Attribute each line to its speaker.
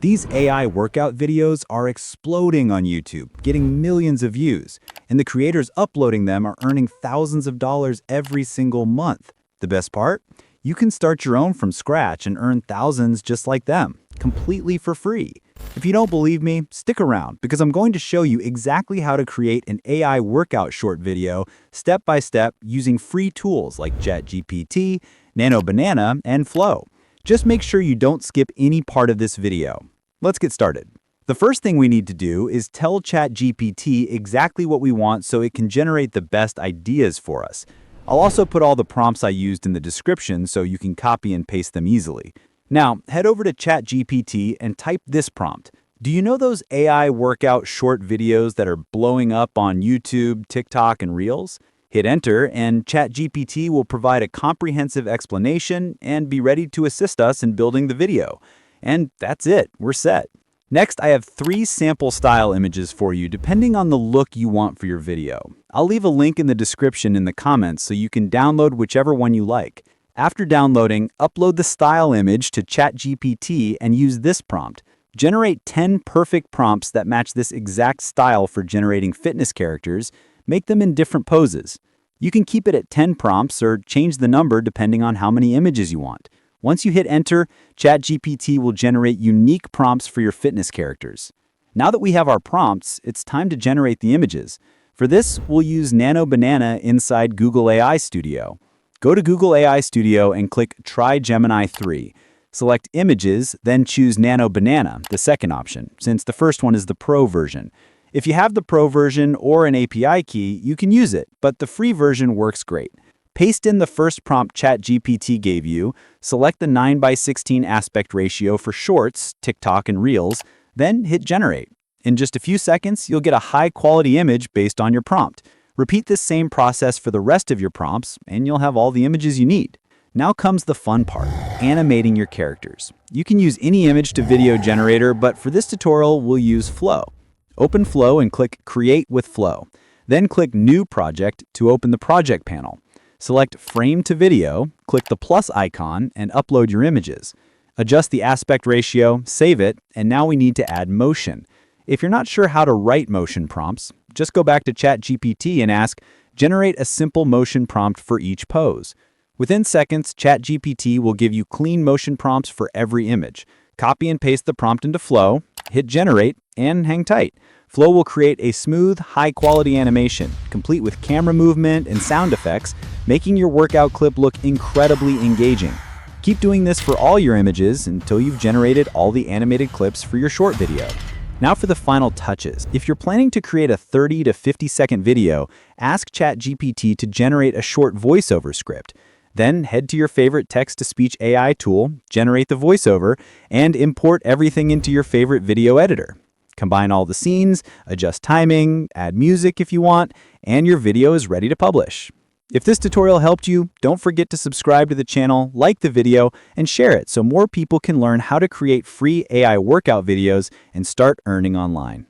Speaker 1: These AI workout videos are exploding on YouTube, getting millions of views, and the creators uploading them are earning thousands of dollars every single month. The best part? You can start your own from scratch and earn thousands just like them, completely for free. If you don't believe me, stick around because I'm going to show you exactly how to create an AI workout short video step by step using free tools like ChatGPT, Nano Banana, and Flow. Just make sure you don't skip any part of this video. Let's get started. The first thing we need to do is tell ChatGPT exactly what we want so it can generate the best ideas for us. I'll also put all the prompts I used in the description so you can copy and paste them easily. Now, head over to ChatGPT and type this prompt. Do you know those AI workout short videos that are blowing up on YouTube, TikTok, and Reels? Hit enter and ChatGPT will provide a comprehensive explanation and be ready to assist us in building the video. And that's it, we're set. Next, I have 3 sample style images for you depending on the look you want for your video. I'll leave a link in the description in the comments so you can download whichever one you like. After downloading, upload the style image to ChatGPT and use this prompt. Generate 10 perfect prompts that match this exact style for generating fitness characters. Make them in different poses. You can keep it at 10 prompts or change the number depending on how many images you want. Once you hit enter, ChatGPT will generate unique prompts for your fitness characters. Now that we have our prompts, it's time to generate the images. For this, we'll use Nano Banana inside Google AI Studio. Go to Google AI Studio and click Try Gemini 3. Select Images, then choose Nano Banana, the second option, since the first one is the Pro version. If you have the Pro version or an API key, you can use it, but the free version works great. Paste in the first prompt ChatGPT gave you, select the 9:16 aspect ratio for Shorts, TikTok, and Reels, then hit Generate. In just a few seconds, you'll get a high-quality image based on your prompt. Repeat this same process for the rest of your prompts, and you'll have all the images you need. Now comes the fun part, animating your characters. You can use any image to video generator, but for this tutorial, we'll use Flow. Open Flow and click Create with Flow. Then click New Project to open the project panel. Select Frame to Video, click the plus icon, and upload your images. Adjust the aspect ratio, save it, and now we need to add motion. If you're not sure how to write motion prompts, just go back to ChatGPT and ask, generate a simple motion prompt for each pose. Within seconds, ChatGPT will give you clean motion prompts for every image. Copy and paste the prompt into Flow, hit Generate, and hang tight. Flow will create a smooth, high-quality animation, complete with camera movement and sound effects, making your workout clip look incredibly engaging. Keep doing this for all your images until you've generated all the animated clips for your short video. Now for the final touches. If you're planning to create a 30 to 50-second video, ask ChatGPT to generate a short voiceover script. Then head to your favorite text-to-speech AI tool, generate the voiceover, and import everything into your favorite video editor. Combine all the scenes, adjust timing, add music if you want, and your video is ready to publish. If this tutorial helped you, don't forget to subscribe to the channel, like the video, and share it so more people can learn how to create free AI workout videos and start earning online.